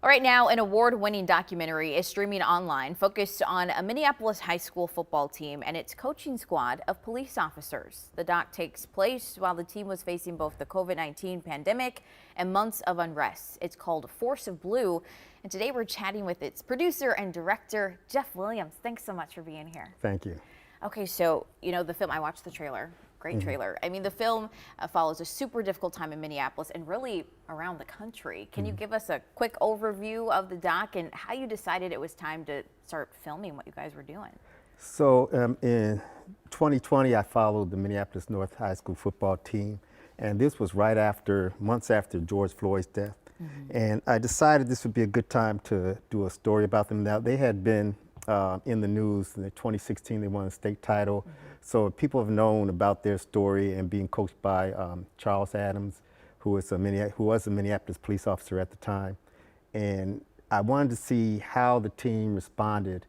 Right now, an award-winning documentary is streaming online focused on a Minneapolis high school football team and its coaching squad of police officers. The doc takes place while the team was facing both the COVID-19 pandemic and months of unrest. It's called Force of Blue, and today we're chatting with its producer and director, Jeff Williams. Thanks so much for being here. Thank you. Okay, so, the film, I watched the trailer. Great trailer. I mean, the film follows a super difficult time in Minneapolis and really around the country. Can you give us a quick overview of the doc and how you decided it was time to start filming what you guys were doing? So in 2020, I followed the Minneapolis North High School football team, and this was months after George Floyd's death. And I decided this would be a good time to do a story about them. Now, they had been in the news in 2016. They won a state title. So people have known about their story and being coached by Charles Adams, who was a Minneapolis police officer at the time. And I wanted to see how the team responded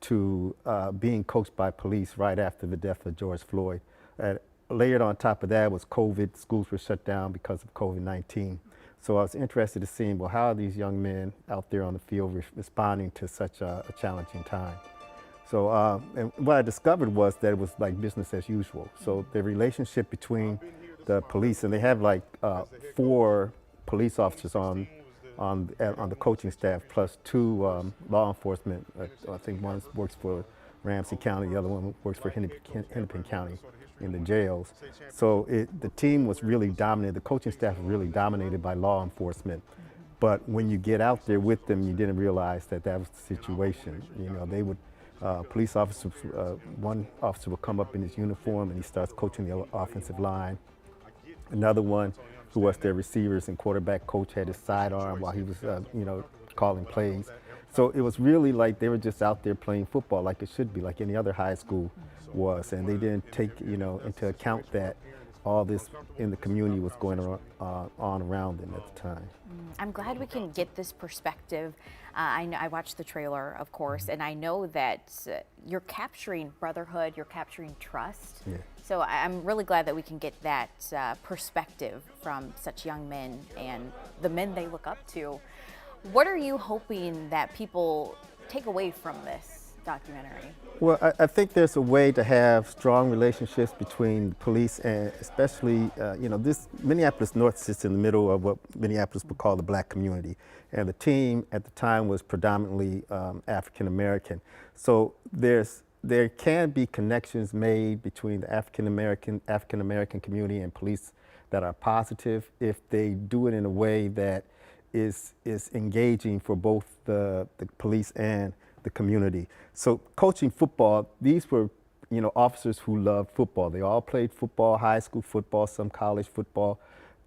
to being coached by police right after the death of George Floyd. Layered on top of that was COVID. Schools were shut down because of COVID-19. So I was interested in seeing, well, how are these young men out there on the field responding to such a challenging time? So and what I discovered was that it was like business as usual. So the relationship between the police, and they have like 4 police officers on the coaching staff, plus 2 law enforcement. I think one works for Ramsey County, the other one works for Hennepin County in the jails. So the team was really dominated. The coaching staff was really dominated by law enforcement. But when you get out there with them, you didn't realize that was the situation. They would. Police officers, one officer will come up in his uniform and he starts coaching the offensive line. Another one, who was their receivers and quarterback coach, had his sidearm while he was, calling plays. So it was really like they were just out there playing football like it should be, like any other high school was. And they didn't take, into account that all this in the community was going on around them at the time. I'm glad we can get this perspective. I watched the trailer, of course, and I know that you're capturing brotherhood, you're capturing trust. Yeah. So I'm really glad that we can get that perspective from such young men and the men they look up to. What are you hoping that people take away from this documentary? Well, I think there's a way to have strong relationships between police and especially, this Minneapolis North sits in the middle of what Minneapolis would call the black community. And the team at the time was predominantly African American. So there can be connections made between the African American community and police that are positive if they do it in a way that is engaging for both the police and the community. So coaching football, these were, officers who loved football. They all played football, high school football, some college football.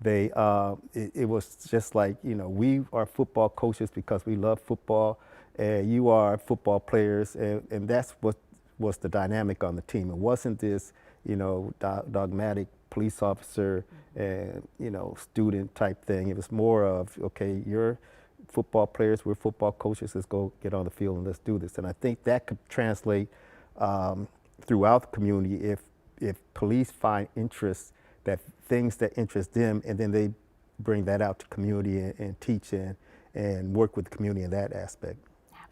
It was just like, we are football coaches because we love football, and you are football players, and that's what was the dynamic on the team. It wasn't this, dogmatic police officer and, student type thing. It was more of, okay, you're football players, we're football coaches, let's go get on the field and let's do this. And I think that could translate throughout the community if police find interest, that things that interest them, and then they bring that out to community and teach and work with the community in that aspect.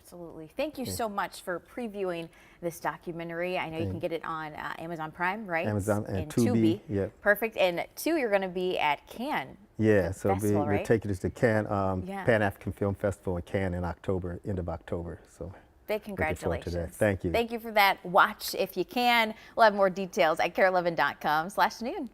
Absolutely. Thank you so much for previewing this documentary. I know you can get it on Amazon Prime, right? Amazon and Tubi. Yeah. Perfect. And you're going to be at Cannes. Yeah, so Festival, we're right? taking this to Cannes, Pan-African Film Festival in Cannes in October, end of October. So big congratulations. Looking forward to that. Thank you. Thank you for that. Watch if you can. We'll have more details at KARE11.com/noon.